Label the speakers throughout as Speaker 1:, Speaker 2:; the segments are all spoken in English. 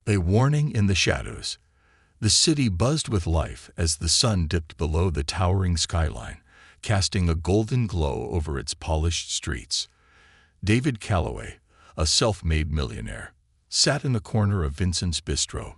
Speaker 1: A warning in the shadows. The city buzzed with life as the sun dipped below the towering skyline, casting a golden glow over its polished streets. David Calloway, a self-made millionaire, sat in the corner of Vincent's Bistro,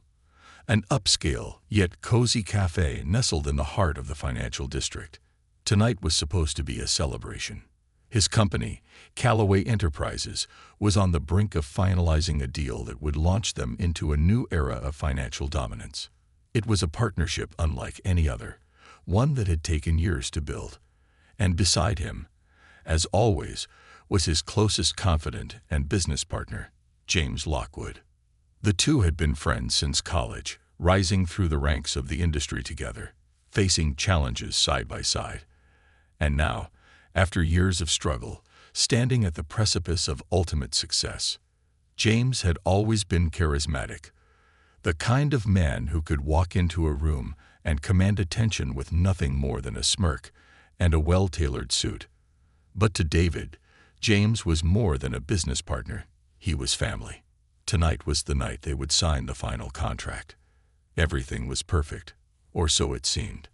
Speaker 1: an upscale yet cozy cafe nestled in the heart of the financial district. Tonight was supposed to be a celebration. His company, Calloway Enterprises, was on the brink of finalizing a deal that would launch them into a new era of financial dominance. It was a partnership unlike any other, one that had taken years to build. And beside him, as always, was his closest confidant and business partner, James Lockwood. The two had been friends since college, rising through the ranks of the industry together, facing challenges side by side. And now, after years of struggle, standing at the precipice of ultimate success, James had always been charismatic, the kind of man who could walk into a room and command attention with nothing more than a smirk and a well-tailored suit. But to David, James was more than a business partner. He was family. Tonight was the night they would sign the final contract. Everything was perfect, or so it seemed.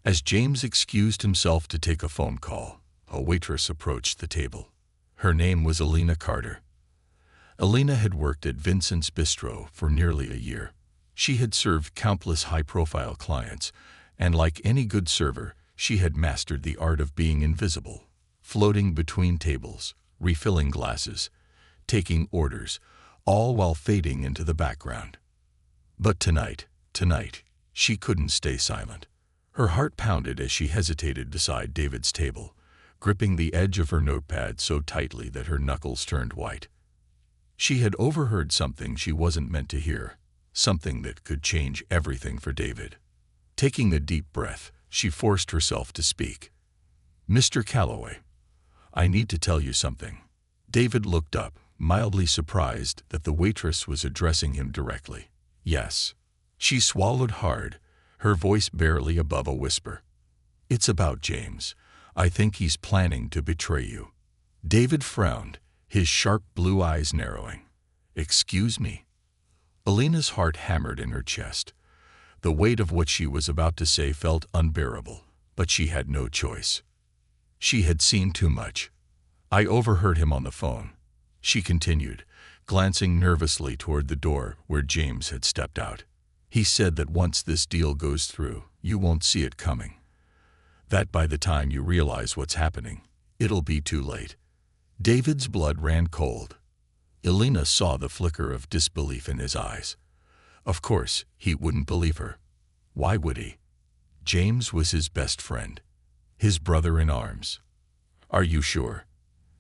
Speaker 1: As James excused himself to take a phone call, a waitress approached the table. Her name was Alina Carter. Alina had worked at Vincent's Bistro for nearly a year. She had served countless high-profile clients, and like any good server, she had mastered the art of being invisible, floating between tables, refilling glasses, taking orders, all while fading into the background. But tonight, she couldn't stay silent. Her heart pounded as she hesitated beside David's table, gripping the edge of her notepad so tightly that her knuckles turned white. She had overheard something she wasn't meant to hear, something that could change everything for David. Taking a deep breath, she forced herself to speak. "Mr. Calloway, I need to tell you something." David looked up, mildly surprised that the waitress was addressing him directly. "Yes." She swallowed hard, her voice barely above a whisper. "It's about James. I think he's planning to betray you." David frowned, his sharp blue eyes narrowing. "Excuse me?" Alina's heart hammered in her chest. The weight of what she was about to say felt unbearable, but she had no choice. She had seen too much. "I overheard him on the phone," she continued, glancing nervously toward the door where James had stepped out. "He said that once this deal goes through, you won't see it coming. That by the time you realize what's happening, it'll be too late." David's blood ran cold. Alina saw the flicker of disbelief in his eyes. Of course, he wouldn't believe her. Why would he? James was his best friend, his brother in arms. "Are you sure?"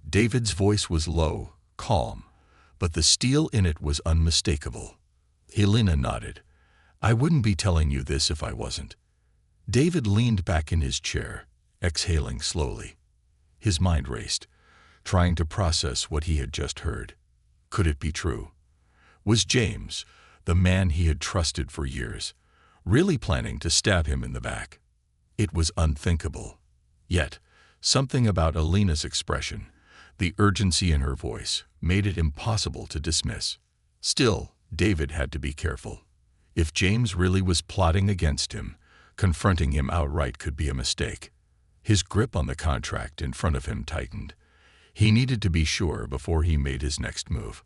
Speaker 1: David's voice was low, calm, but the steel in it was unmistakable. Alina nodded. "I wouldn't be telling you this if I wasn't." David leaned back in his chair, exhaling slowly. His mind raced, trying to process what he had just heard. Could it be true? Was James, the man he had trusted for years, really planning to stab him in the back? It was unthinkable. Yet, something about Alina's expression, the urgency in her voice, made it impossible to dismiss. Still, David had to be careful. If James really was plotting against him, confronting him outright could be a mistake. His grip on the contract in front of him tightened. He needed to be sure before he made his next move.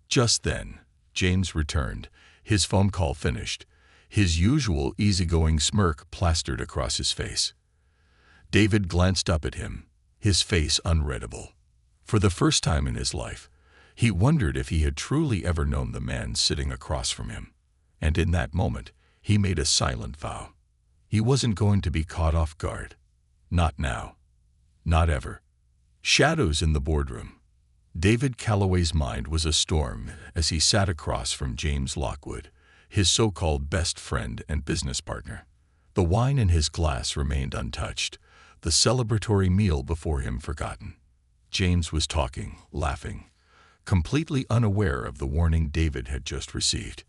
Speaker 1: Just then, James returned, his phone call finished, his usual easygoing smirk plastered across his face. David glanced up at him, his face unreadable. For the first time in his life, he wondered if he had truly ever known the man sitting across from him. And in that moment, he made a silent vow. He wasn't going to be caught off guard. Not now. Not ever. Shadows in the boardroom. David Calloway's mind was a storm as he sat across from James Lockwood, his so-called best friend and business partner. The wine in his glass remained untouched, the celebratory meal before him forgotten. James was talking, laughing, completely unaware of the warning David had just received.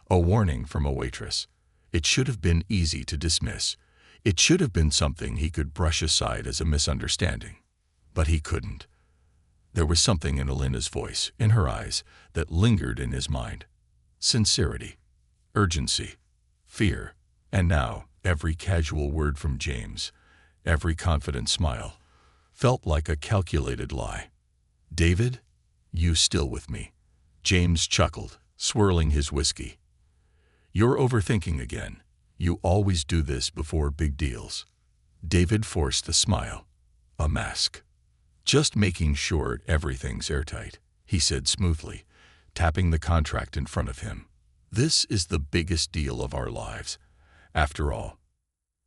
Speaker 1: A warning from a waitress. It should have been easy to dismiss. It should have been something he could brush aside as a misunderstanding. But he couldn't. There was something in Alina's voice, in her eyes, that lingered in his mind. Sincerity, urgency, fear, and now every casual word from James, every confident smile, felt like a calculated lie. "David, you still with me?" James chuckled, swirling his whiskey. "You're overthinking again. You always do this before big deals." David forced a smile, a mask. "Just making sure everything's airtight," he said smoothly, tapping the contract in front of him. "This is the biggest deal of our lives, after all."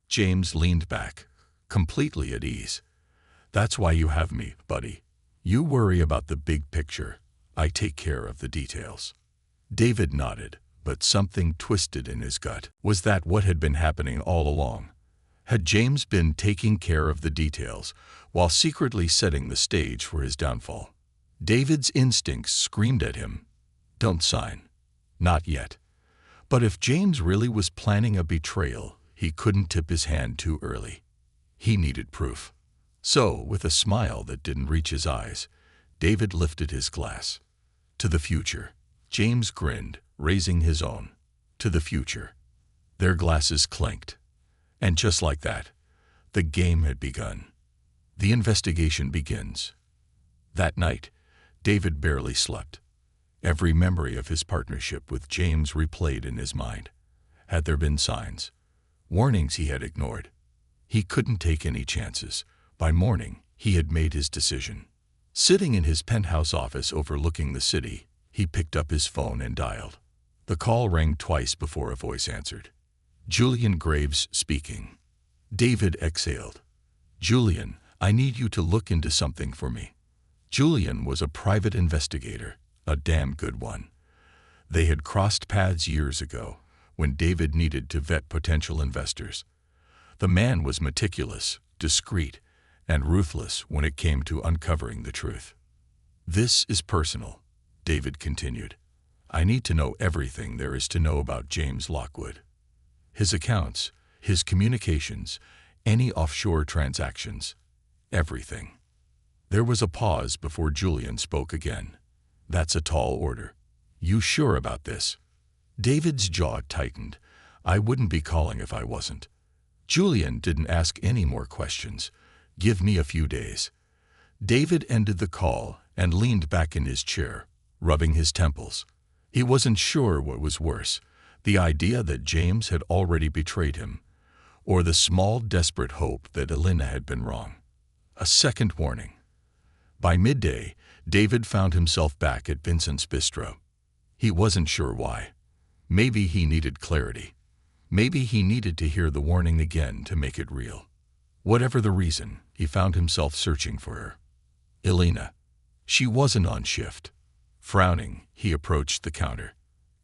Speaker 1: James leaned back, completely at ease. "That's why you have me, buddy. You worry about the big picture. I take care of the details." David nodded, but something twisted in his gut. Was that what had been happening all along? Had James been taking care of the details while secretly setting the stage for his downfall? David's instincts screamed at him, "Don't sign. Not yet." But if James really was planning a betrayal, he couldn't tip his hand too early. He needed proof. So, with a smile that didn't reach his eyes, David lifted his glass. "To the future." James grinned, raising his own. "To the future." Their glasses clinked. And just like that, the game had begun. The investigation begins. That night, David barely slept. Every memory of his partnership with James replayed in his mind. Had there been signs? Warnings he had ignored? He couldn't take any chances. By morning, he had made his decision. Sitting in his penthouse office overlooking the city, he picked up his phone and dialed. The call rang twice before a voice answered. "Julian Graves speaking." David exhaled. "Julian, I need you to look into something for me." Julian was a private investigator, a damn good one. They had crossed paths years ago, when David needed to vet potential investors. The man was meticulous, discreet, and ruthless when it came to uncovering the truth. "This is personal," David continued. "I need to know everything there is to know about James Lockwood. His accounts, his communications, any offshore transactions, everything." There was a pause before Julian spoke again. "That's a tall order. You sure about this?" David's jaw tightened. "I wouldn't be calling if I wasn't." Julian didn't ask any more questions. "Give me a few days." David ended the call and leaned back in his chair, rubbing his temples. He wasn't sure what was worse, the idea that James had already betrayed him, or the small, desperate hope that Elena had been wrong. A second warning. By midday, David found himself back at Vincent's bistro. He wasn't sure why. Maybe he needed clarity. Maybe he needed to hear the warning again to make it real. Whatever the reason, he found himself searching for her. Elena. She wasn't on shift. Frowning, he approached the counter.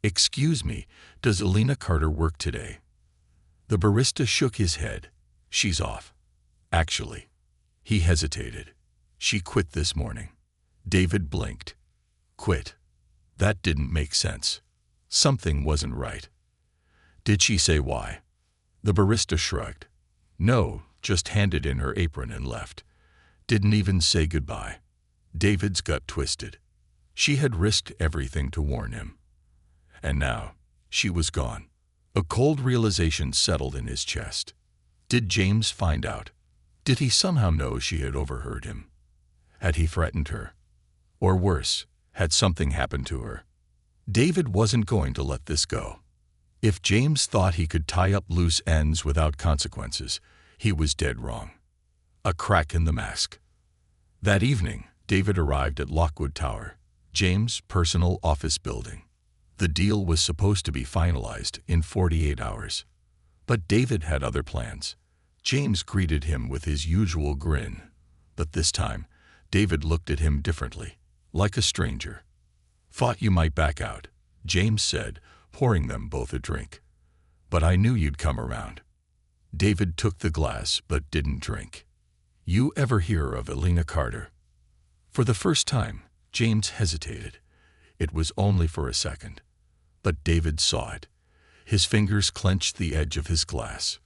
Speaker 1: "Excuse me, does Elena Carter work today?" The barista shook his head. "She's off." "Actually." He hesitated. "She quit this morning." David blinked. Quit. That didn't make sense. Something wasn't right. "Did she say why?" The barista shrugged. "No, just handed in her apron and left. Didn't even say goodbye." David's gut twisted. She had risked everything to warn him. And now, she was gone. A cold realization settled in his chest. Did James find out? Did he somehow know she had overheard him? Had he threatened her? Or worse, had something happened to her? David wasn't going to let this go. If James thought he could tie up loose ends without consequences, he was dead wrong. A crack in the mask. That evening, David arrived at Lockwood Tower, James' personal office building. The deal was supposed to be finalized in 48 hours. But David had other plans. James greeted him with his usual grin. But this time, David looked at him differently, like a stranger. "Thought you might back out," James said, pouring them both a drink. "But I knew you'd come around." David took the glass but didn't drink. "You ever hear of Elena Carter?" For the first time, James hesitated. It was only for a second. But David saw it. His fingers clenched the edge of his glass.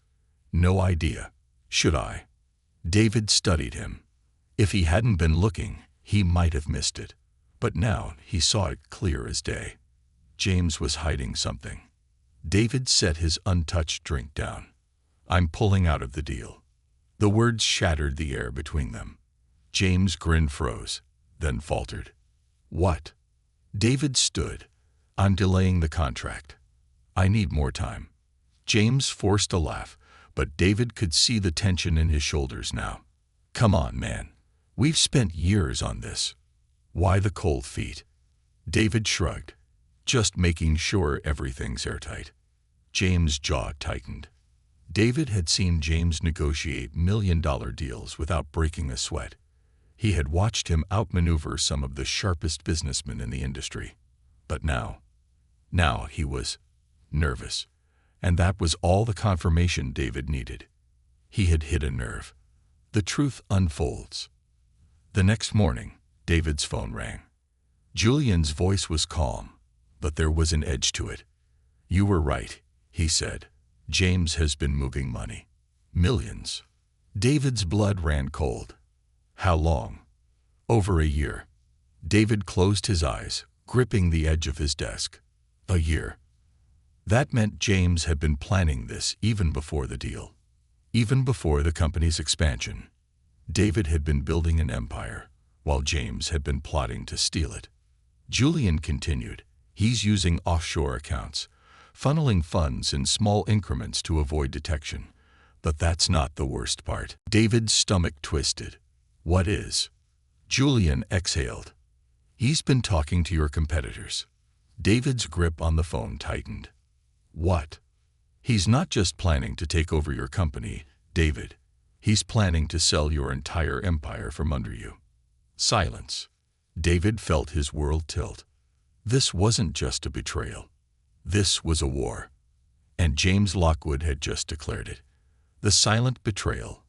Speaker 1: "No idea. Should I?" David studied him. If he hadn't been looking, he might have missed it. But now he saw it clear as day. James was hiding something. David set his untouched drink down. "I'm pulling out of the deal." The words shattered the air between them. James' grin froze, then faltered. "What?" David stood. "I'm delaying the contract. I need more time." James forced a laugh, but David could see the tension in his shoulders now. "Come on, man. We've spent years on this. Why the cold feet?" David shrugged. "Just making sure everything's airtight." James' jaw tightened. David had seen James negotiate million-dollar deals without breaking a sweat. He had watched him outmaneuver some of the sharpest businessmen in the industry. But now he was nervous. And that was all the confirmation David needed. He had hit a nerve. The truth unfolds. The next morning, David's phone rang. Julian's voice was calm, but there was an edge to it. "You were right," he said. "James has been moving money. Millions." David's blood ran cold. "How long?" "Over a year." David closed his eyes, gripping the edge of his desk. A year. That meant James had been planning this even before the deal. Even before the company's expansion. David had been building an empire, while James had been plotting to steal it. Julian continued. "He's using offshore accounts, funneling funds in small increments to avoid detection. But that's not the worst part." David's stomach twisted. "What is?" Julian exhaled. "He's been talking to your competitors." David's grip on the phone tightened. "What?" "He's not just planning to take over your company, David. He's planning to sell your entire empire from under you." Silence. David felt his world tilt. This wasn't just a betrayal. This was a war. And James Lockwood had just declared it. The silent betrayal.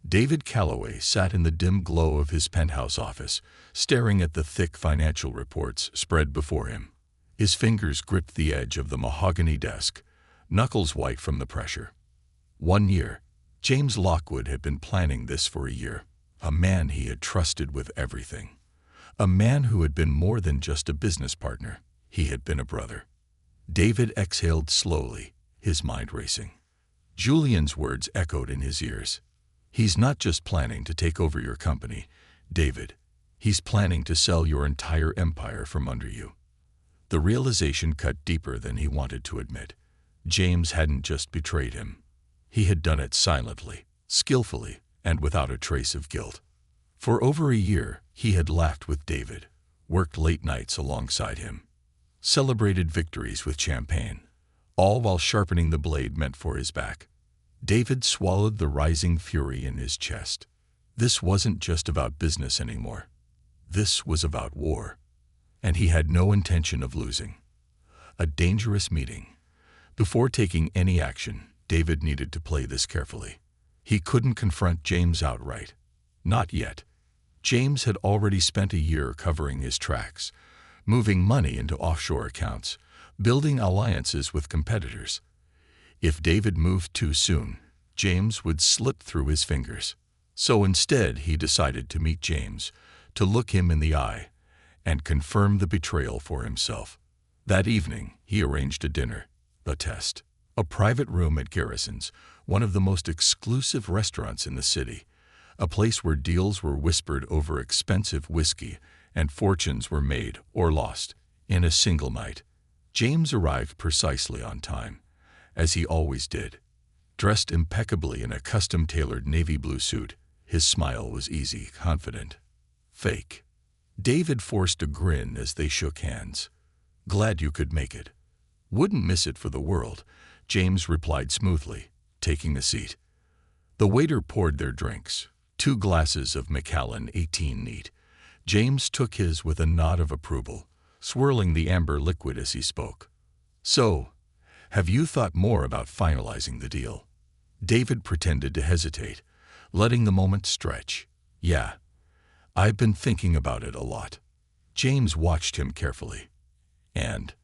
Speaker 1: David Calloway sat in the dim glow of his penthouse office, staring at the thick financial reports spread before him. His fingers gripped the edge of the mahogany desk, knuckles white from the pressure. 1 year. James Lockwood had been planning this for a year. A man he had trusted with everything. A man who had been more than just a business partner. He had been a brother. David exhaled slowly, his mind racing. Julian's words echoed in his ears. "He's not just planning to take over your company, David. He's planning to sell your entire empire from under you." The realization cut deeper than he wanted to admit. James hadn't just betrayed him. He had done it silently, skillfully, and without a trace of guilt. For over a year, he had laughed with David, worked late nights alongside him, celebrated victories with champagne, all while sharpening the blade meant for his back. David swallowed the rising fury in his chest. This wasn't just about business anymore. This was about war. And he had no intention of losing. A dangerous meeting. Before taking any action, David needed to play this carefully. He couldn't confront James outright. Not yet. James had already spent a year covering his tracks, moving money into offshore accounts, building alliances with competitors. If David moved too soon, James would slip through his fingers. So instead, he decided to meet James, to look him in the eye, and confirm the betrayal for himself. That evening, he arranged a dinner, a test, a private room at Garrison's, one of the most exclusive restaurants in the city, a place where deals were whispered over expensive whiskey and fortunes were made or lost in a single night. James arrived precisely on time, as he always did. Dressed impeccably in a custom-tailored navy blue suit, his smile was easy, confident. Fake. David forced a grin as they shook hands. "Glad you could make it." "Wouldn't miss it for the world," James replied smoothly, taking a seat. The waiter poured their drinks, 2 glasses of Macallan 18 neat. James took his with a nod of approval, swirling the amber liquid as he spoke. "So, have you thought more about finalizing the deal?" David pretended to hesitate, letting the moment stretch. "Yeah. I've been thinking about it a lot." James watched him carefully. "And?"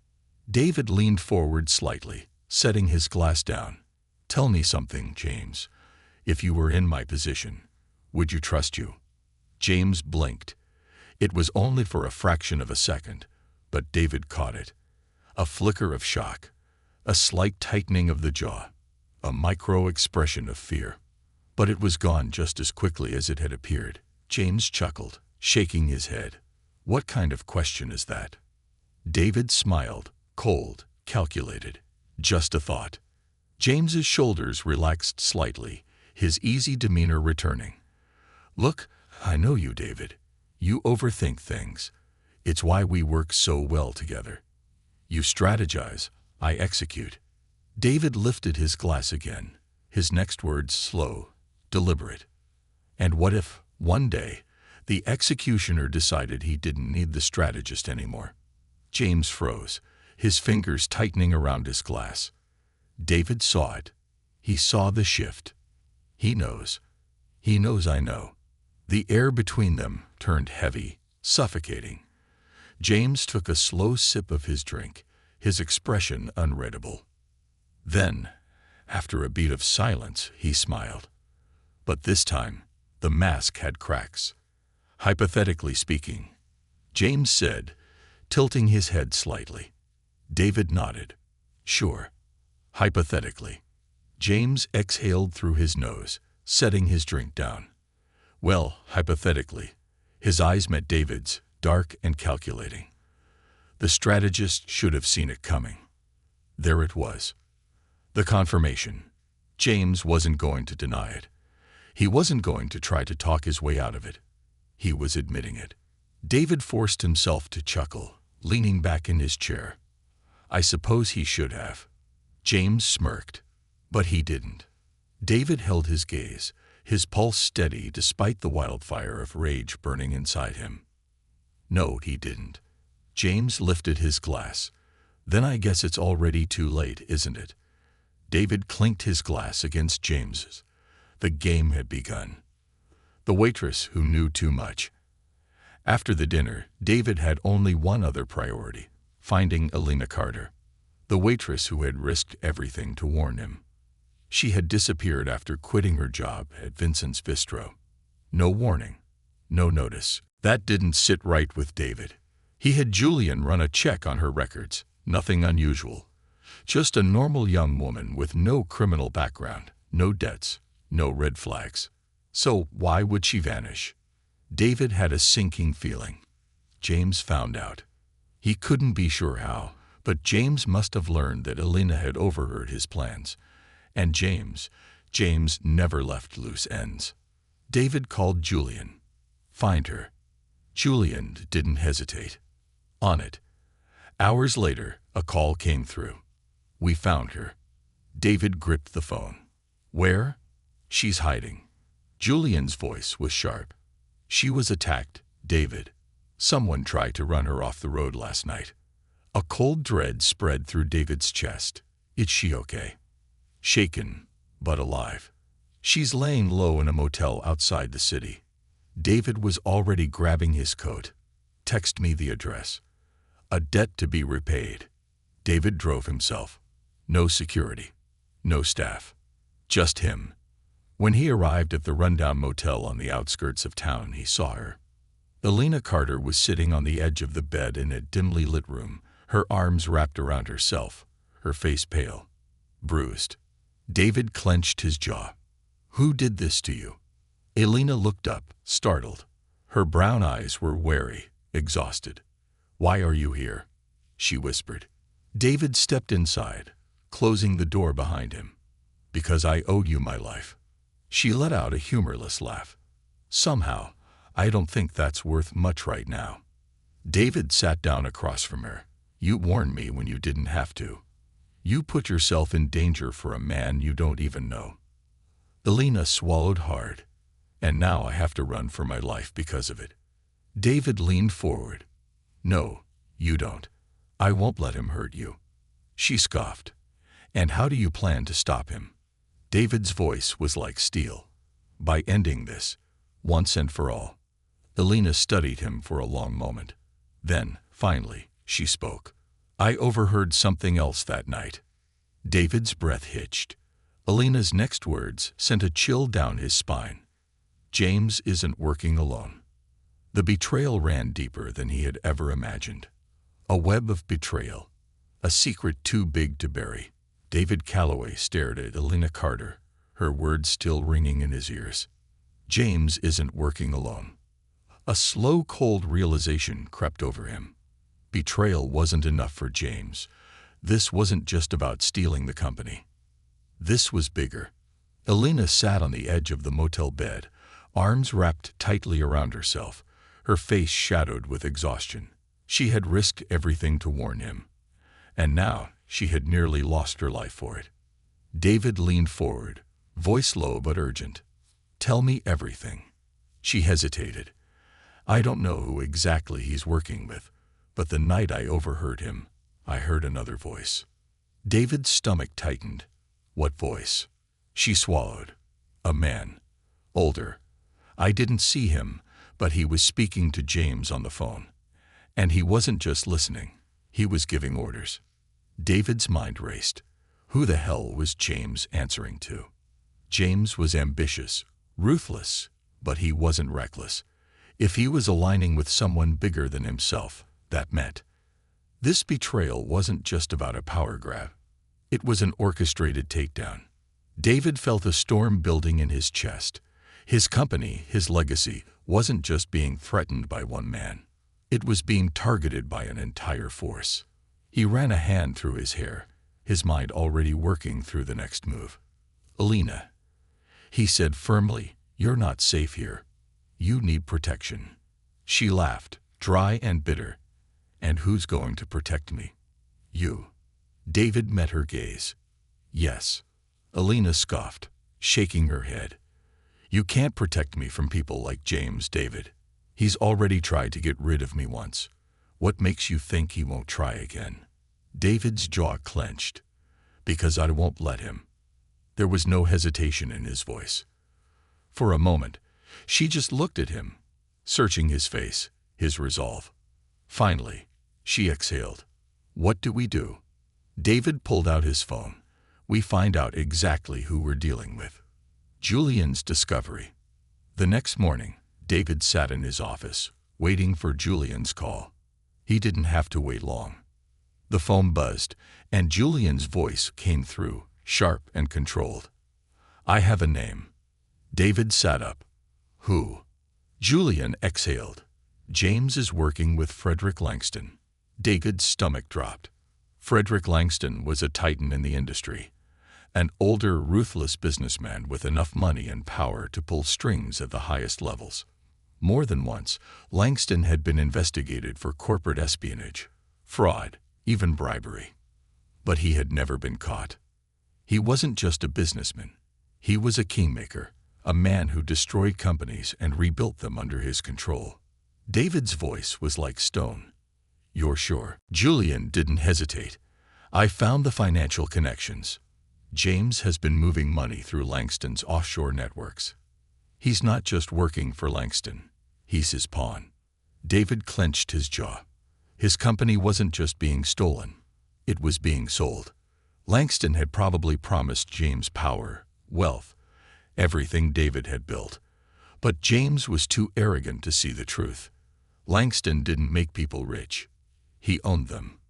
Speaker 1: David leaned forward slightly, setting his glass down. "Tell me something, James. If you were in my position, would you trust you?" James blinked. It was only for a fraction of a second, but David caught it. A flicker of shock, a slight tightening of the jaw, a micro-expression of fear. But it was gone just as quickly as it had appeared. James chuckled, shaking his head. What kind of question is that? David smiled, cold, calculated. Just a thought. James's shoulders relaxed slightly, his easy demeanor returning. Look, I know you, David. You overthink things. It's why we work so well together. You strategize, I execute. David lifted his glass again, his next words slow, deliberate. And what if, one day, the executioner decided he didn't need the strategist anymore? James froze, his fingers tightening around his glass. David saw it. He saw the shift. He knows. He knows I know. The air between them turned heavy, suffocating. James took a slow sip of his drink, his expression unreadable. Then, after a beat of silence, he smiled. But this time, the mask had cracks. Hypothetically speaking, James said, tilting his head slightly. David nodded. Sure. Hypothetically. James exhaled through his nose, setting his drink down. Well, hypothetically. His eyes met David's, dark and calculating. The strategist should have seen it coming. There it was. The confirmation. James wasn't going to deny it. He wasn't going to try to talk his way out of it. He was admitting it. David forced himself to chuckle, leaning back in his chair. I suppose he should have. James smirked, but he didn't. David held his gaze, his pulse steady despite the wildfire of rage burning inside him. No, he didn't. James lifted his glass. Then I guess it's already too late, isn't it? David clinked his glass against James's. The game had begun. The waitress who knew too much. After the dinner, David had only one other priority, finding Alina Carter, the waitress who had risked everything to warn him. She had disappeared after quitting her job at Vincent's Bistro. No warning, no notice. That didn't sit right with David. He had Julian run a check on her records, nothing unusual. Just a normal young woman with no criminal background, no debts, no red flags. So why would she vanish? David had a sinking feeling. James found out. He couldn't be sure how, but James must have learned that Alina had overheard his plans. And James never left loose ends. David called Julian. Find her. Julian didn't hesitate. On it. Hours later, a call came through. We found her. David gripped the phone. Where? She's hiding. Julian's voice was sharp. She was attacked, David. Someone tried to run her off the road last night. A cold dread spread through David's chest. Is she okay? Shaken, but alive. She's laying low in a motel outside the city. David was already grabbing his coat. Text me the address. A debt to be repaid. David drove himself. No security. No staff. Just him. When he arrived at the rundown motel on the outskirts of town, he saw her. Alina Carter was sitting on the edge of the bed in a dimly lit room, her arms wrapped around herself, her face pale, bruised. David clenched his jaw. Who did this to you? Alina looked up, startled. Her brown eyes were wary, exhausted. Why are you here? She whispered. David stepped inside, closing the door behind him. Because I owed you my life. She let out a humorless laugh. Somehow, I don't think that's worth much right now. David sat down across from her. You warned me when you didn't have to. You put yourself in danger for a man you don't even know. Alina swallowed hard. And now I have to run for my life because of it. David leaned forward. No, you don't. I won't let him hurt you. She scoffed. And how do you plan to stop him? David's voice was like steel. By ending this, once and for all. Alina studied him for a long moment. Then, finally, she spoke. I overheard something else that night. David's breath hitched. Alina's next words sent a chill down his spine. James isn't working alone. The betrayal ran deeper than he had ever imagined. A web of betrayal. A secret too big to bury. David Calloway stared at Elena Carter, her words still ringing in his ears. James isn't working alone. A slow, cold realization crept over him. Betrayal wasn't enough for James. This wasn't just about stealing the company. This was bigger. Elena sat on the edge of the motel bed, arms wrapped tightly around herself, her face shadowed with exhaustion. She had risked everything to warn him, and now she had nearly lost her life for it. David leaned forward, voice low but urgent. "Tell me everything." She hesitated. "I don't know who exactly he's working with, but the night I overheard him, I heard another voice." David's stomach tightened. What voice? She swallowed. "A man. Older. I didn't see him, but he was speaking to James on the phone. And he wasn't just listening. He was giving orders." David's mind raced. Who the hell was James answering to? James was ambitious, ruthless, but he wasn't reckless. If he was aligning with someone bigger than himself, that meant this betrayal wasn't just about a power grab. It was an orchestrated takedown. David felt a storm building in his chest. His company, his legacy, wasn't just being threatened by one man. It was being targeted by an entire force. He ran a hand through his hair, his mind already working through the next move. "Elena," he said firmly, "you're not safe here. You need protection." She laughed, dry and bitter. "And who's going to protect me?" "You." David met her gaze. "Yes." Elena scoffed, shaking her head. "You can't protect me from people like James, David. He's already tried to get rid of me once. What makes you think he won't try again?" David's jaw clenched. "Because I won't let him." There was no hesitation in his voice. For a moment, she just looked at him, searching his face, his resolve. Finally, she exhaled. "What do we do?" David pulled out his phone. "We find out exactly who we're dealing with." Julian's discovery. The next morning, David sat in his office, waiting for Julian's call. He didn't have to wait long. The phone buzzed, and Julian's voice came through, sharp and controlled. "I have a name." David sat up. "Who?" Julian exhaled. "James is working with Frederick Langston." David's stomach dropped. Frederick Langston was a titan in the industry, an older, ruthless businessman with enough money and power to pull strings at the highest levels. More than once, Langston had been investigated for corporate espionage, fraud, even bribery. But he had never been caught. He wasn't just a businessman. He was a kingmaker, a man who destroyed companies and rebuilt them under his control. David's voice was like stone. "You're sure?" Julian didn't hesitate. "I found the financial connections. James has been moving money through Langston's offshore networks. He's not just working for Langston. He's his pawn." David clenched his jaw. His company wasn't just being stolen. It was being sold. Langston had probably promised James power, wealth, everything David had built. But James was too arrogant to see the truth. Langston didn't make people rich. He owned them.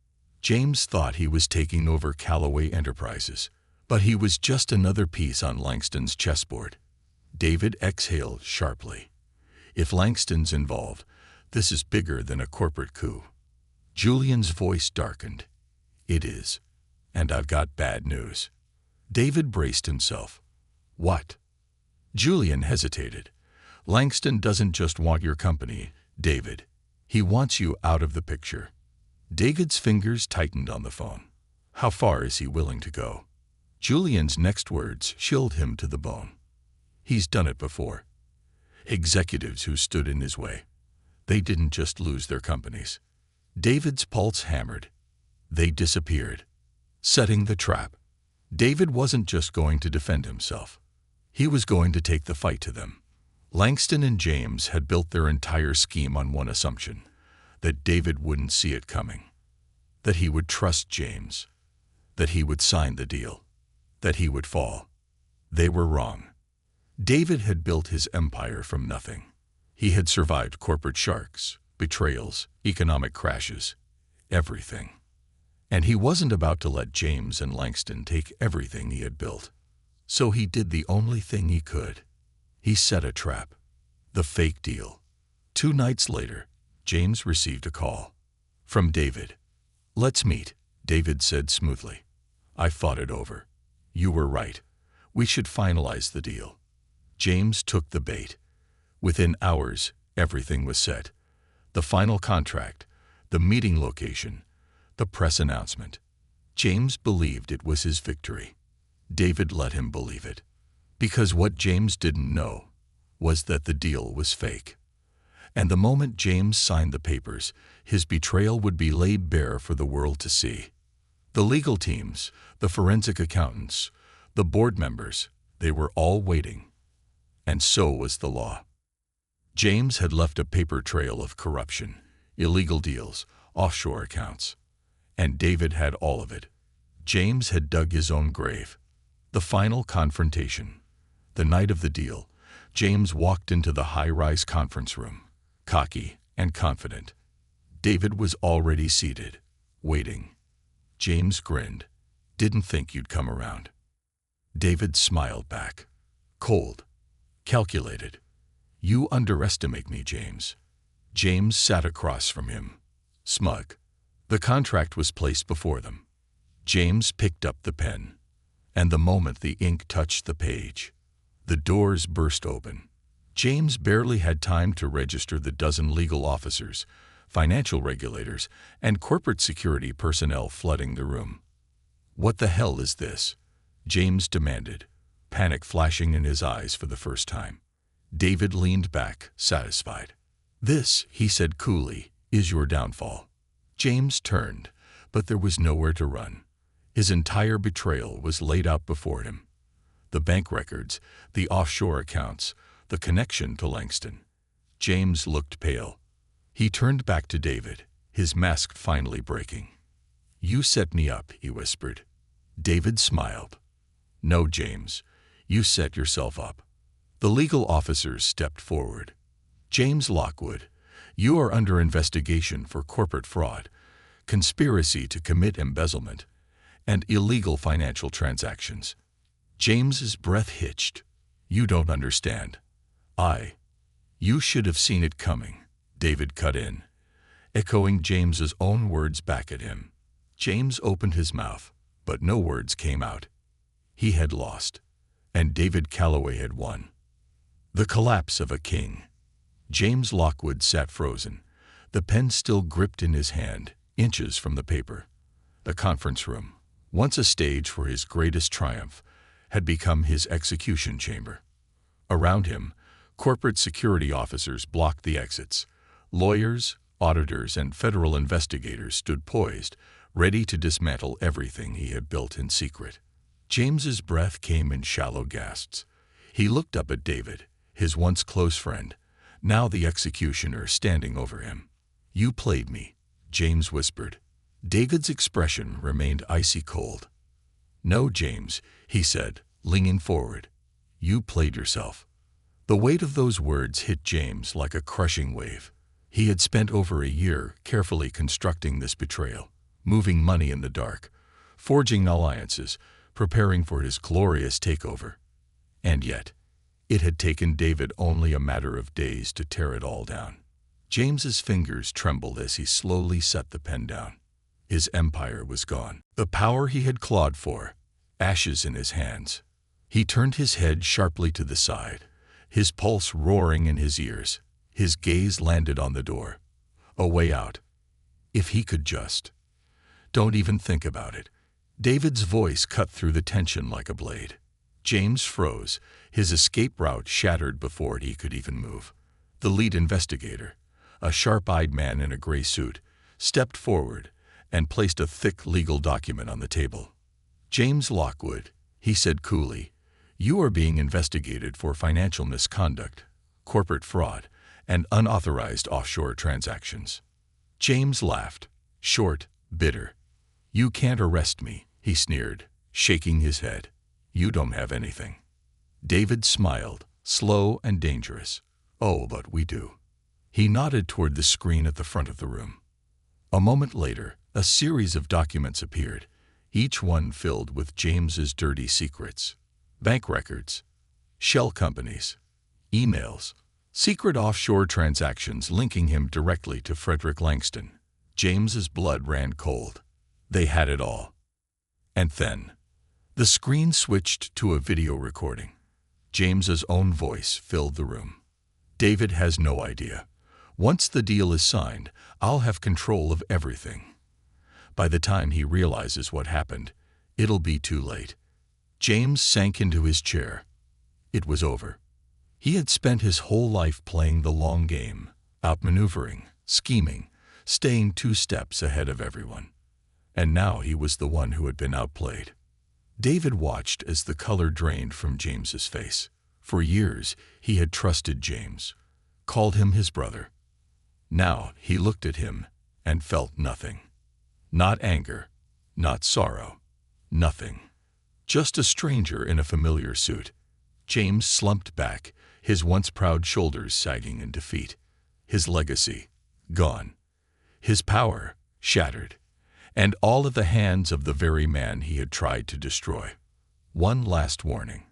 Speaker 1: James thought he was taking over Calloway Enterprises, but he was just another piece on Langston's chessboard. David exhaled sharply. If Langston's involved, this is bigger than a corporate coup. Julian's voice darkened. "It is. And I've got bad news." David braced himself. "What?" Julian hesitated. "Langston doesn't just want your company, David. He wants you out of the picture." David's fingers tightened on the phone. "How far is he willing to go?" Julian's next words chilled him to the bone. "He's done it before. Executives who stood in his way. They didn't just lose their companies." David's pulse hammered. They disappeared, setting the trap. David wasn't just going to defend himself. He was going to take the fight to them. Langston and James had built their entire scheme on one assumption, that David wouldn't see it coming, that he would trust James, that he would sign the deal, that he would fall. They were wrong. David had built his empire from nothing. He had survived corporate sharks, betrayals, economic crashes, everything. And he wasn't about to let James and Langston take everything he had built. So he did the only thing he could. He set a trap. The fake deal. 2 nights later, James received a call. From David. "Let's meet," David said smoothly. "I thought it over. You were right. We should finalize the deal." James took the bait. Within hours, everything was set. The final contract, the meeting location, the press announcement. James believed it was his victory. David let him believe it. Because what James didn't know was that the deal was fake. And the moment James signed the papers, his betrayal would be laid bare for the world to see. The legal teams, the forensic accountants, the board members, they were all waiting. And so was the law. James had left a paper trail of corruption, illegal deals, offshore accounts. And David had all of it. James had dug his own grave. The final confrontation. The night of the deal, James walked into the high-rise conference room, cocky and confident. David was already seated, waiting. James grinned. "Didn't think you'd come around." David smiled back. Cold. Calculated. "You underestimate me, James." James sat across from him, smug. The contract was placed before them. James picked up the pen. And the moment the ink touched the page, the doors burst open. James barely had time to register the dozen legal officers, financial regulators, and corporate security personnel flooding the room. "What the hell is this?" James demanded, panic flashing in his eyes for the first time. David leaned back, satisfied. "This," he said coolly, "is your downfall." James turned, but there was nowhere to run. His entire betrayal was laid out before him. The bank records, the offshore accounts, the connection to Langston. James looked pale. He turned back to David, his mask finally breaking. "You set me up," he whispered. David smiled. "No, James, you set yourself up." The legal officers stepped forward. "James Lockwood, you are under investigation for corporate fraud, conspiracy to commit embezzlement, and illegal financial transactions." James's breath hitched. "You don't understand." You should have seen it coming," David cut in, echoing James's own words back at him. James opened his mouth, but no words came out. He had lost, and David Calloway had won. The collapse of a king. James Lockwood sat frozen, the pen still gripped in his hand, inches from the paper. The conference room, once a stage for his greatest triumph, had become his execution chamber. Around him, corporate security officers blocked the exits. Lawyers, auditors, and federal investigators stood poised, ready to dismantle everything he had built in secret. James's breath came in shallow gasps. He looked up at David, his once close friend, now the executioner standing over him. "You played me," James whispered. David's expression remained icy cold. "No, James," he said, leaning forward. "You played yourself." The weight of those words hit James like a crushing wave. He had spent over a year carefully constructing this betrayal, moving money in the dark, forging alliances, preparing for his glorious takeover. And yet, it had taken David only a matter of days to tear it all down. James's fingers trembled as he slowly set the pen down. His empire was gone. The power he had clawed for, ashes in his hands. He turned his head sharply to the side, his pulse roaring in his ears. His gaze landed on the door. A way out. If he could just. "Don't even think about it." David's voice cut through the tension like a blade. James froze, his escape route shattered before he could even move. The lead investigator, a sharp-eyed man in a gray suit, stepped forward and placed a thick legal document on the table. "James Lockwood," he said coolly, "you are being investigated for financial misconduct, corporate fraud, and unauthorized offshore transactions." James laughed, short, bitter. "You can't arrest me," he sneered, shaking his head. "You don't have anything." David smiled, slow and dangerous. "Oh, but we do." He nodded toward the screen at the front of the room. A moment later, A series of documents appeared, each one filled with James's dirty secrets. Bank records, shell companies, emails, secret offshore transactions linking him directly to Frederick Langston. James's blood ran cold. They had it all. And then, the screen switched to a video recording. James's own voice filled the room. "David has no idea. Once the deal is signed, I'll have control of everything. By the time he realizes what happened, it'll be too late." James sank into his chair. It was over. He had spent his whole life playing the long game, outmaneuvering, scheming, staying 2 steps ahead of everyone. And now he was the one who had been outplayed. David watched as the color drained from James's face. For years, he had trusted James, called him his brother. Now he looked at him and felt nothing. Not anger, not sorrow, nothing. Just a stranger in a familiar suit. James slumped back, his once proud shoulders sagging in defeat. His legacy, gone. His power, shattered. And all at the hands of the very man he had tried to destroy. One last warning.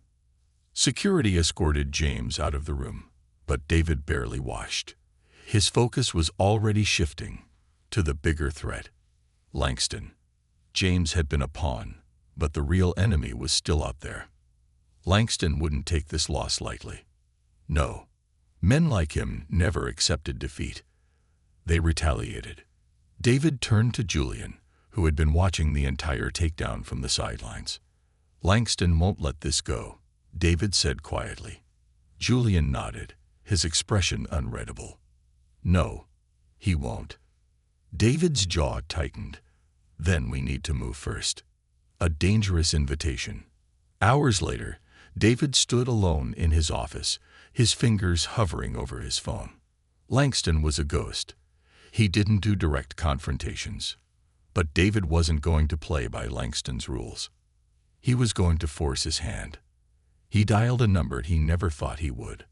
Speaker 1: Security escorted James out of the room, but David barely watched. His focus was already shifting to the bigger threat. Langston. James had been a pawn, but the real enemy was still out there. Langston wouldn't take this loss lightly. No. Men like him never accepted defeat. They retaliated. David turned to Julian, who had been watching the entire takedown from the sidelines. "Langston won't let this go," David said quietly. Julian nodded, his expression unreadable. "No, he won't." David's jaw tightened. "Then we need to move first." A dangerous invitation. Hours later, David stood alone in his office, his fingers hovering over his phone. Langston was a ghost. He didn't do direct confrontations. But David wasn't going to play by Langston's rules. He was going to force his hand. He dialed a number he never thought he would.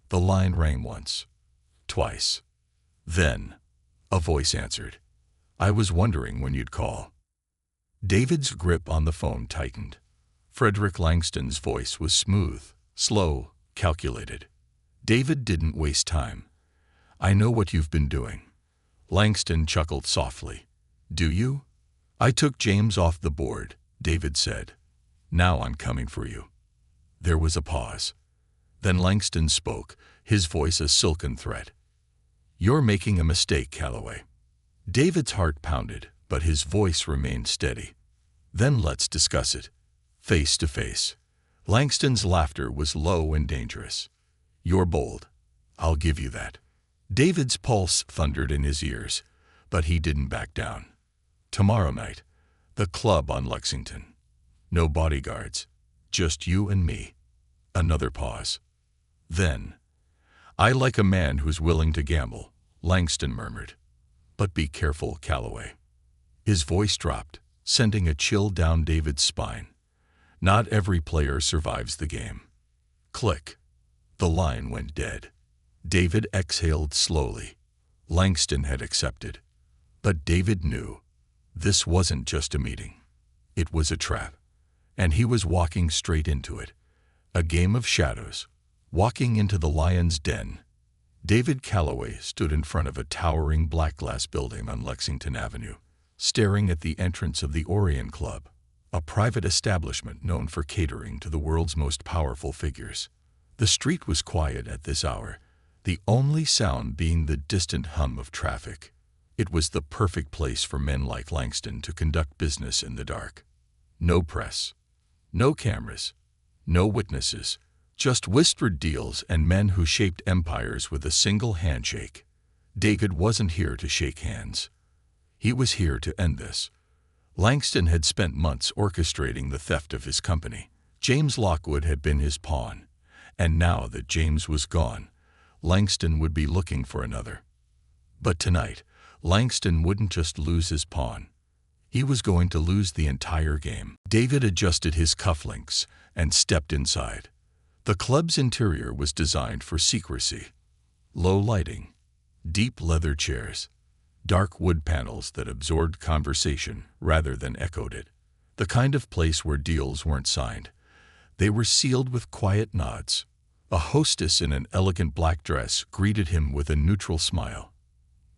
Speaker 1: The line rang once, twice. Then, a voice answered. "I was wondering when you'd call." David's grip on the phone tightened. Frederick Langston's voice was smooth, slow, calculated. David didn't waste time. "I know what you've been doing." Langston chuckled softly. "Do you?" "I took James off the board," David said. "Now I'm coming for you." There was a pause. Then Langston spoke, his voice a silken threat. "You're making a mistake, Calloway." David's heart pounded, but his voice remained steady. "Then let's discuss it. Face to face." Langston's laughter was low and dangerous. "You're bold. I'll give you that." David's pulse thundered in his ears, but he didn't back down. "Tomorrow night, the club on Lexington. No bodyguards, just you and me." Another pause. Then, "I like a man who's willing to gamble," Langston murmured. "But be careful, Calloway." His voice dropped, sending a chill down David's spine. "Not every player survives the game." Click. The line went dead. David exhaled slowly. Langston had accepted. But David knew. This wasn't just a meeting. It was a trap. And he was walking straight into it. A game of shadows. Walking into the lion's den. David Calloway stood in front of a towering black glass building on Lexington Avenue, staring at the entrance of the Orion Club, a private establishment known for catering to the world's most powerful figures. The street was quiet at this hour, the only sound being the distant hum of traffic. It was the perfect place for men like Langston to conduct business in the dark. No press, no cameras, no witnesses, just whispered deals and men who shaped empires with a single handshake. David wasn't here to shake hands. He was here to end this. Langston had spent months orchestrating the theft of his company. James Lockwood had been his pawn, and now that James was gone, Langston would be looking for another. But tonight, Langston wouldn't just lose his pawn. He was going to lose the entire game. David adjusted his cufflinks and stepped inside. The club's interior was designed for secrecy. Low lighting, deep leather chairs, dark wood panels that absorbed conversation rather than echoed it. The kind of place where deals weren't signed. They were sealed with quiet nods. A hostess in an elegant black dress greeted him with a neutral smile.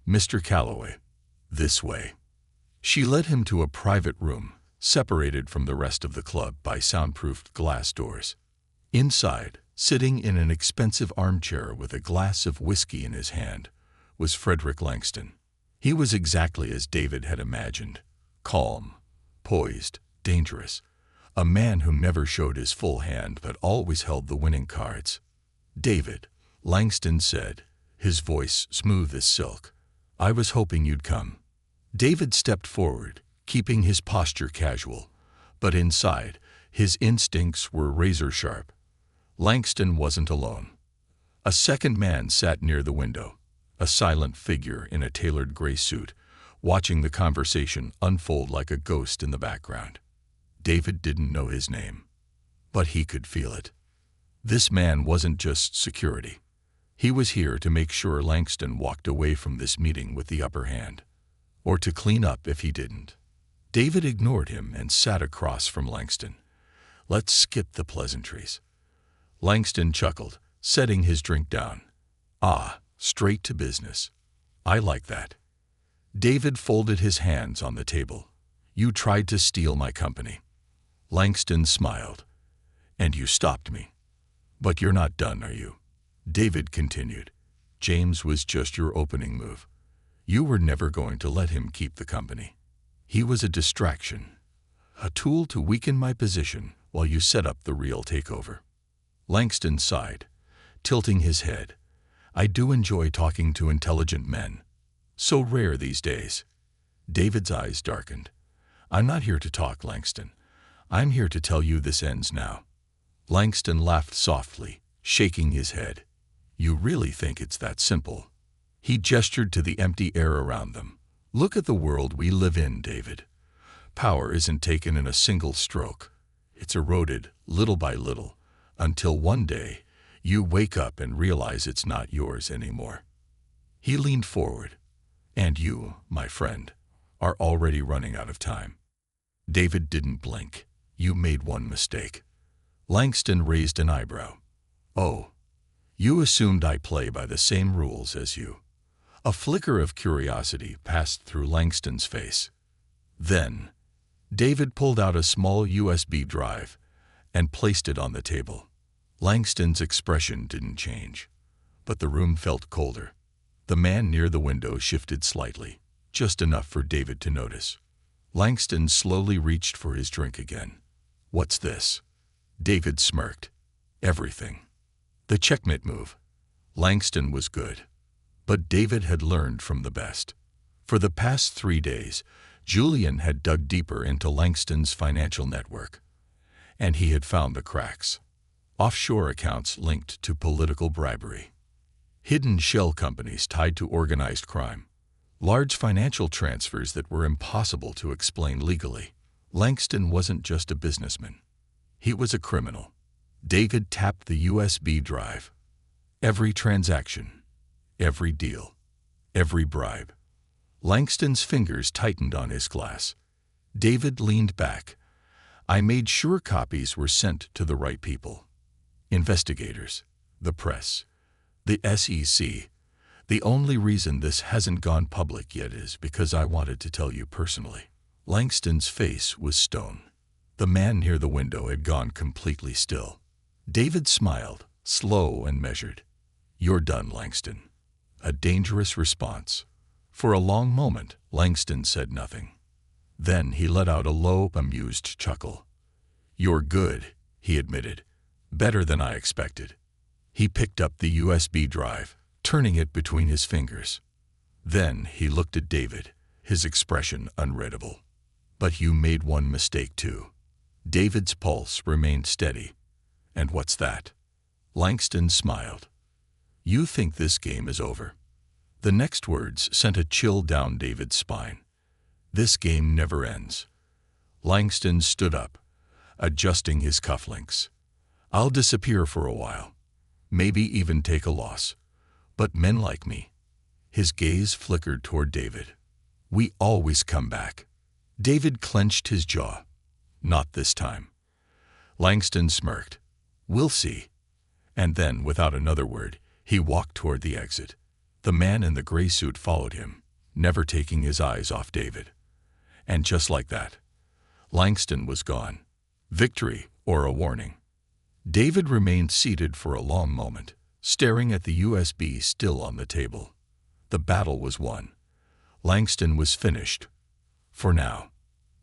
Speaker 1: "Mr. Calloway, this way." She led him to a private room, separated from the rest of the club by soundproofed glass doors. Inside, sitting in an expensive armchair with a glass of whiskey in his hand, was Frederick Langston. He was exactly as David had imagined: calm, poised, dangerous. A man who never showed his full hand but always held the winning cards. "David," Langston said, his voice smooth as silk, "I was hoping you'd come." David stepped forward, keeping his posture casual, but inside, his instincts were razor-sharp. Langston wasn't alone. A second man sat near the window, a silent figure in a tailored gray suit, watching the conversation unfold like a ghost in the background. David didn't know his name, but he could feel it. This man wasn't just security. He was here to make sure Langston walked away from this meeting with the upper hand, or to clean up if he didn't. David ignored him and sat across from Langston. "Let's skip the pleasantries." Langston chuckled, setting his drink down. "Ah, straight to business. I like that." David folded his hands on the table. "You tried to steal my company." Langston smiled. "And you stopped me. But you're not done, are you?" David continued. "James was just your opening move. You were never going to let him keep the company. He was a distraction, a tool to weaken my position while you set up the real takeover." Langston sighed, tilting his head. "I do enjoy talking to intelligent men. So rare these days." David's eyes darkened. "I'm not here to talk, Langston. I'm here to tell you this ends now." Langston laughed softly, shaking his head. "You really think it's that simple?" He gestured to the empty air around them. "Look at the world we live in, David. Power isn't taken in a single stroke. It's eroded, little by little, until one day you wake up and realize it's not yours anymore." He leaned forward. "And you, my friend, are already running out of time." David didn't blink. "You made one mistake." Langston raised an eyebrow. "Oh, you assumed I play by the same rules as you." A flicker of curiosity passed through Langston's face. Then, David pulled out a small USB drive and placed it on the table. Langston's expression didn't change, but the room felt colder. The man near the window shifted slightly, just enough for David to notice. Langston slowly reached for his drink again. "What's this?" David smirked. "Everything." The checkmate move. Langston was good, but David had learned from the best. For the past 3 days, Julian had dug deeper into Langston's financial network, and he had found the cracks. Offshore accounts linked to political bribery, hidden shell companies tied to organized crime, large financial transfers that were impossible to explain legally. Langston wasn't just a businessman. He was a criminal. David tapped the USB drive. Every transaction, every deal, every bribe. Langston's fingers tightened on his glass. David leaned back. "I made sure copies were sent to the right people. Investigators, the press, the SEC. The only reason this hasn't gone public yet is because I wanted to tell you personally." Langston's face was stone. The man near the window had gone completely still. David smiled, slow and measured. "You're done, Langston." A dangerous response. For a long moment, Langston said nothing. Then he let out a low, amused chuckle. "You're good," he admitted. "Better than I expected." He picked up the USB drive, turning it between his fingers. Then he looked at David, his expression unreadable. "But you made one mistake too." David's pulse remained steady. "And what's that?" Langston smiled. "You think this game is over." The next words sent a chill down David's spine. "This game never ends." Langston stood up, adjusting his cufflinks. "I'll disappear for a while, maybe even take a loss. But men like me." His gaze flickered toward David. We always come back. David clenched his jaw. Not this time. Langston smirked. We'll see. And then, without another word, he walked toward the exit. The man in the gray suit followed him, never taking his eyes off David. And just like that, Langston was gone. Victory or a warning? David remained seated for a long moment, staring at the USB still on the table. The battle was won. Langston was finished. For now.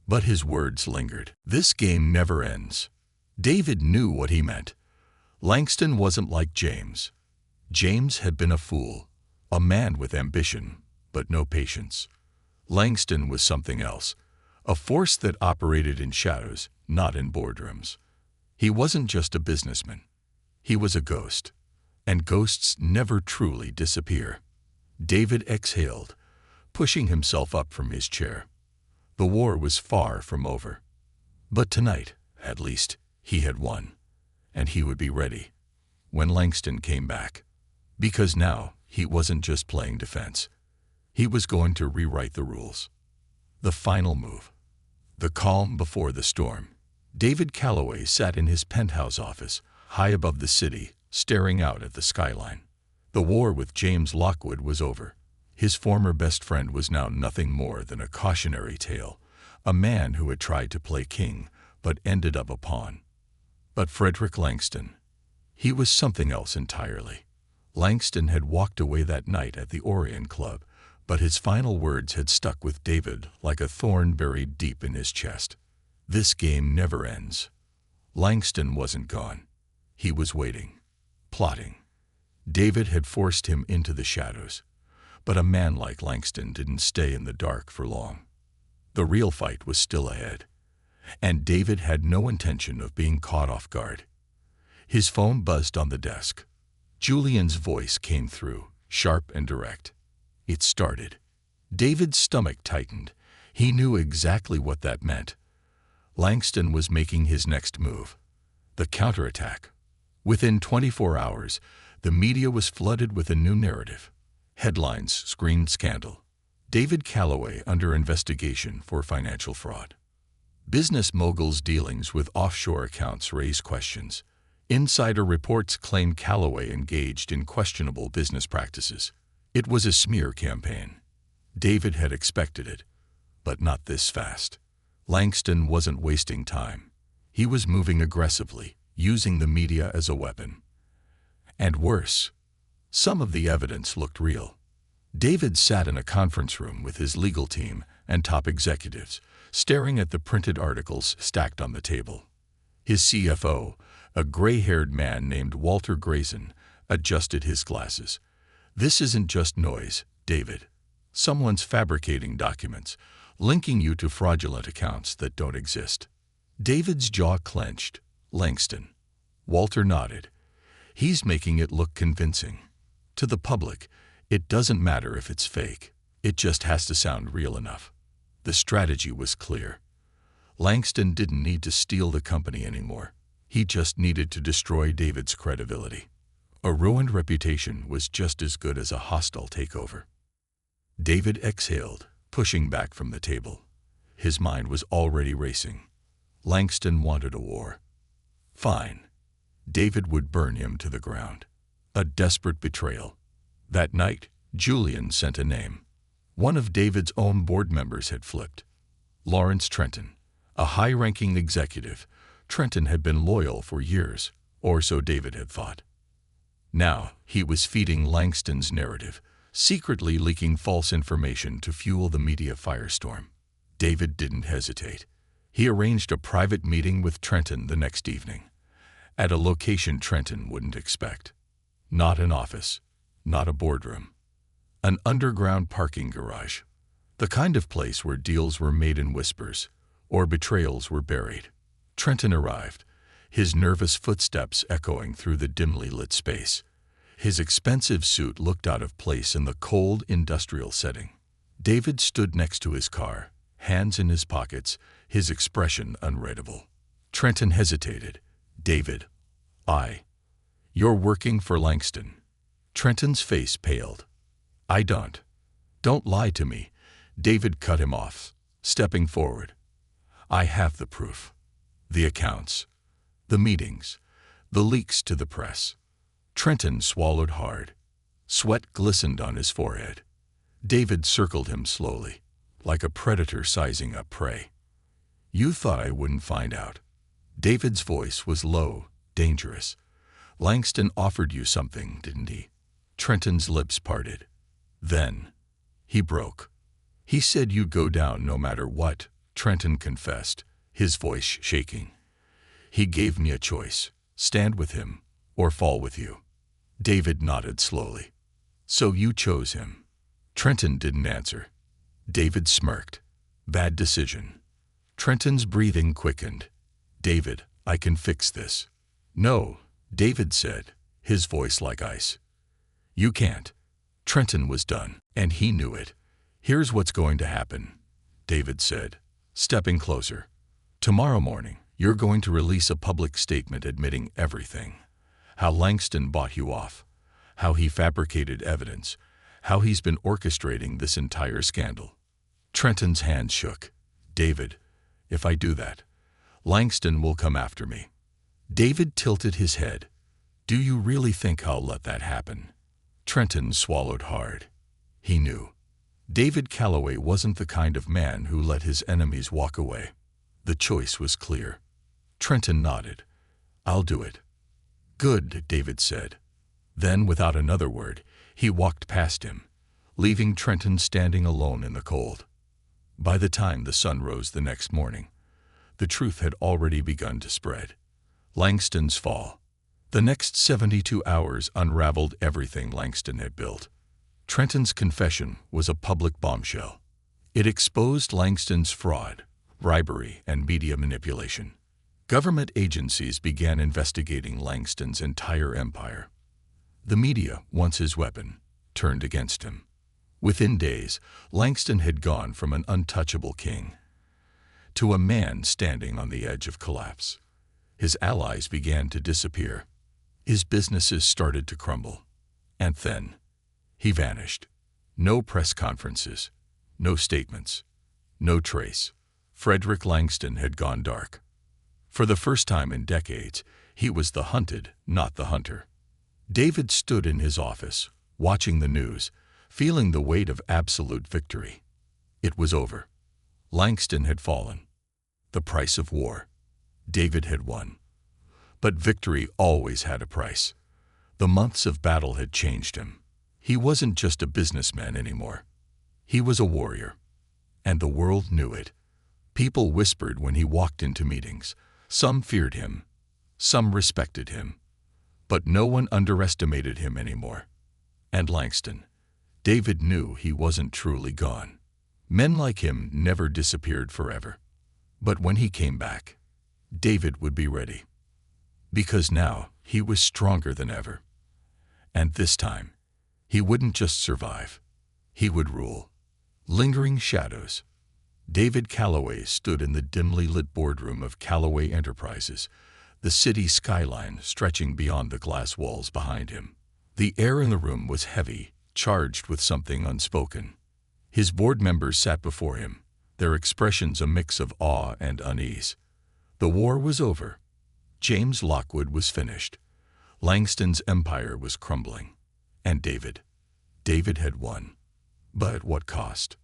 Speaker 1: But his words lingered. This game never ends. David knew what he meant. Langston wasn't like James. James had been a fool, a man with ambition, but no patience. Langston was something else, a force that operated in shadows, not in boardrooms. He wasn't just a businessman. He was a ghost, and ghosts never truly disappear. David exhaled, pushing himself up from his chair. The war was far from over. But tonight, at least, he had won, and he would be ready when Langston came back. Because now, he wasn't just playing defense. He was going to rewrite the rules. The final move. The calm before the storm. David Calloway sat in his penthouse office, high above the city, staring out at the skyline. The war with James Lockwood was over. His former best friend was now nothing more than a cautionary tale, a man who had tried to play king, but ended up a pawn. But Frederick Langston, he was something else entirely. Langston had walked away that night at the Orion Club, but his final words had stuck with David like a thorn buried deep in his chest. This game never ends. Langston wasn't gone. He was waiting, plotting. David had forced him into the shadows, but a man like Langston didn't stay in the dark for long. The real fight was still ahead, and David had no intention of being caught off guard. His phone buzzed on the desk. Julian's voice came through, sharp and direct. It started. David's stomach tightened. He knew exactly what that meant. Langston was making his next move. The counterattack. Within 24 hours, the media was flooded with a new narrative. Headlines screamed scandal. David Calloway under investigation for financial fraud. Business mogul's dealings with offshore accounts raised questions. Insider reports claimed Calloway engaged in questionable business practices. It was a smear campaign. David had expected it, but not this fast. Langston wasn't wasting time. He was moving aggressively, using the media as a weapon. And worse, some of the evidence looked real. David sat in a conference room with his legal team and top executives, staring at the printed articles stacked on the table. His CFO, a gray-haired man named Walter Grayson, adjusted his glasses. This isn't just noise, David. Someone's fabricating documents, linking you to fraudulent accounts that don't exist. David's jaw clenched. Langston. Walter nodded. He's making it look convincing. To the public, it doesn't matter if it's fake. It just has to sound real enough. The strategy was clear. Langston didn't need to steal the company anymore. He just needed to destroy David's credibility. A ruined reputation was just as good as a hostile takeover. David exhaled, pushing back from the table. His mind was already racing. Langston wanted a war. Fine. David would burn him to the ground. A desperate betrayal. That night, Julian sent a name. One of David's own board members had flipped. Lawrence Trenton, a high-ranking executive. Trenton had been loyal for years, or so David had thought. Now, he was feeding Langston's narrative, secretly leaking false information to fuel the media firestorm. David didn't hesitate. He arranged a private meeting with Trenton the next evening, at a location Trenton wouldn't expect. Not an office, not a boardroom. An underground parking garage. The kind of place where deals were made in whispers, or betrayals were buried. Trenton arrived, his nervous footsteps echoing through the dimly lit space. His expensive suit looked out of place in the cold industrial setting. David stood next to his car, hands in his pockets, his expression unreadable. Trenton hesitated. David, you're working for Langston. Trenton's face paled. Don't lie to me. David cut him off, stepping forward. "I have the proof. The accounts. The meetings. The leaks to the press." Trenton swallowed hard. Sweat glistened on his forehead. David circled him slowly, like a predator sizing up prey. "You thought I wouldn't find out." David's voice was low, dangerous. "Langston offered you something, didn't he?" Trenton's lips parted. "Then he broke. He said you'd go down no matter what," Trenton confessed, his voice shaking. "He gave me a choice: stand with him or fall with you." David nodded slowly. "So you chose him?" Trenton didn't answer. David smirked. "Bad decision." Trenton's breathing quickened. "David, I can fix this." "No," David said, his voice like ice. "You can't." Trenton was done, and he knew it. "Here's what's going to happen," David said, stepping closer. "Tomorrow morning, you're going to release a public statement admitting everything. How Langston bought you off, how he fabricated evidence, how he's been orchestrating this entire scandal." Trenton's hands shook. "David, if I do that, Langston will come after me." David tilted his head. "Do you really think I'll let that happen?" Trenton swallowed hard. He knew. David Calloway wasn't the kind of man who let his enemies walk away. The choice was clear. Trenton nodded. "I'll do it." "Good," David said. Then, without another word, he walked past him, leaving Trenton standing alone in the cold. By the time the sun rose the next morning, the truth had already begun to spread. Langston's fall. The next 72 hours unraveled everything Langston had built. Trenton's confession was a public bombshell. It exposed Langston's fraud, bribery, and media manipulation. Government agencies began investigating Langston's entire empire. The media, once his weapon, turned against him. Within days, Langston had gone from an untouchable king to a man standing on the edge of collapse. His allies began to disappear. His businesses started to crumble. And then, he vanished. No press conferences, no statements, no trace. Frederick Langston had gone dark. For the first time in decades, he was the hunted, not the hunter. David stood in his office, watching the news, feeling the weight of absolute victory. It was over. Langston had fallen. The price of war. David had won. But victory always had a price. The months of battle had changed him. He wasn't just a businessman anymore. He was a warrior. And the world knew it. People whispered when he walked into meetings. Some feared him. Some respected him. But no one underestimated him anymore. And Langston. David knew he wasn't truly gone. Men like him never disappeared forever. But when he came back, David would be ready. Because now he was stronger than ever. And this time, he wouldn't just survive. He would rule. Lingering shadows. David Calloway stood in the dimly lit boardroom of Calloway Enterprises, the city skyline stretching beyond the glass walls behind him. The air in the room was heavy, charged with something unspoken. His board members sat before him, their expressions a mix of awe and unease. The war was over. James Lockwood was finished. Langston's empire was crumbling. And David had won. But at what cost?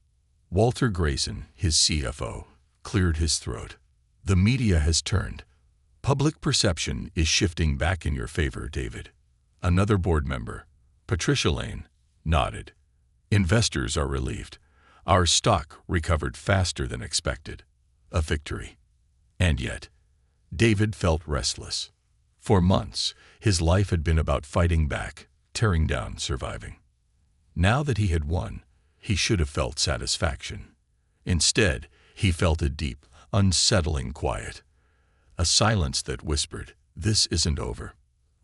Speaker 1: Walter Grayson, his CFO, cleared his throat. "The media has turned. Public perception is shifting back in your favor, David." Another board member, Patricia Lane, nodded. "Investors are relieved. Our stock recovered faster than expected. A victory." And yet, David felt restless. For months, his life had been about fighting back, tearing down, surviving. Now that he had won, he should have felt satisfaction. Instead, he felt a deep, unsettling quiet. A silence that whispered, "This isn't over."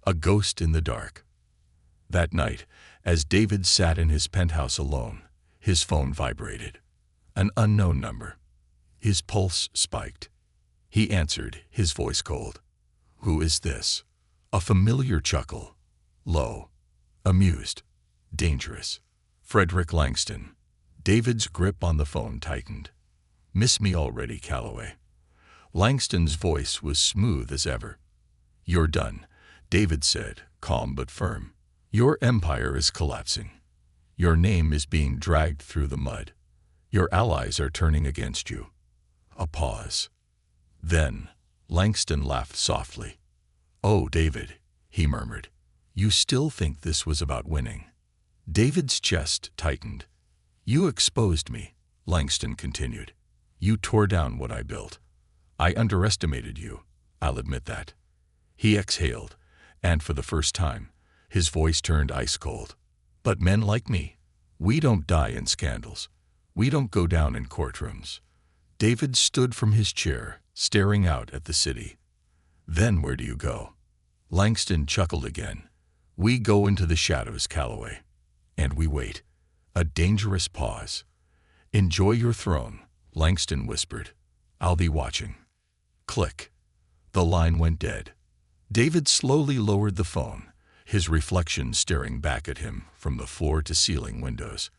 Speaker 1: A ghost in the dark. That night, as David sat in his penthouse alone, his phone vibrated. An unknown number. His pulse spiked. He answered, his voice cold. "Who is this?" A familiar chuckle. Low. Amused. Dangerous. "Frederick Langston." David's grip on the phone tightened. "Miss me already, Calloway?" Langston's voice was smooth as ever. "You're done," David said, calm but firm. "Your empire is collapsing. Your name is being dragged through the mud. Your allies are turning against you." A pause. Then Langston laughed softly. "Oh, David," he murmured, "you still think this was about winning?" David's chest tightened. "You exposed me," Langston continued. "You tore down what I built. I underestimated you, I'll admit that." He exhaled, and for the first time, his voice turned ice cold. "But men like me, we don't die in scandals. We don't go down in courtrooms." David stood from his chair, staring out at the city. "Then where do you go?" Langston chuckled again. "We go into the shadows, Calloway. And we wait." A dangerous pause. "Enjoy your throne," Langston whispered. "I'll be watching." Click. The line went dead. David slowly lowered the phone, his reflection staring back at him from the floor-to-ceiling windows.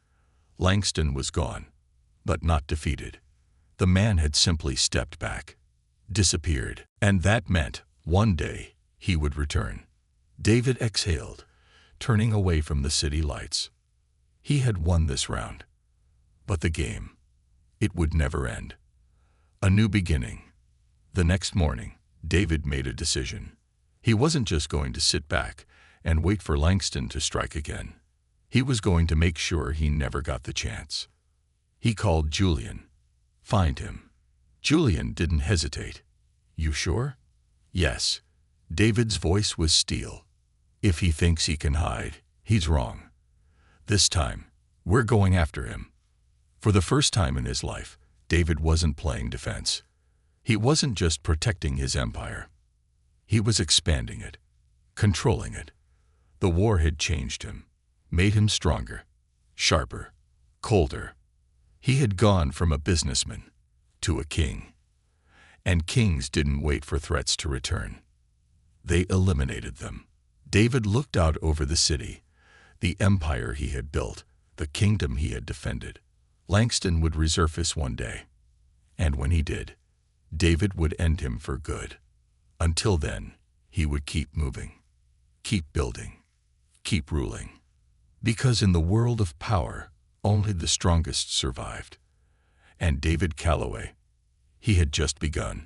Speaker 1: Langston was gone, but not defeated. The man had simply stepped back, disappeared, and that meant one day he would return. David exhaled, turning away from the city lights. He had won this round. But the game, it would never end. A new beginning. The next morning, David made a decision. He wasn't just going to sit back and wait for Langston to strike again. He was going to make sure he never got the chance. He called Julian. "Find him." Julian didn't hesitate. "You sure?" "Yes." David's voice was steel. "If he thinks he can hide, he's wrong. This time, we're going after him." For the first time in his life, David wasn't playing defense. He wasn't just protecting his empire. He was expanding it, controlling it. The war had changed him, made him stronger, sharper, colder. He had gone from a businessman to a king. And kings didn't wait for threats to return. They eliminated them. David looked out over the city, the empire he had built, the kingdom he had defended. Langston would resurface one day. And when he did, David would end him for good. Until then, he would keep moving, keep building, keep ruling. Because in the world of power, only the strongest survived. And David Calloway, he had just begun.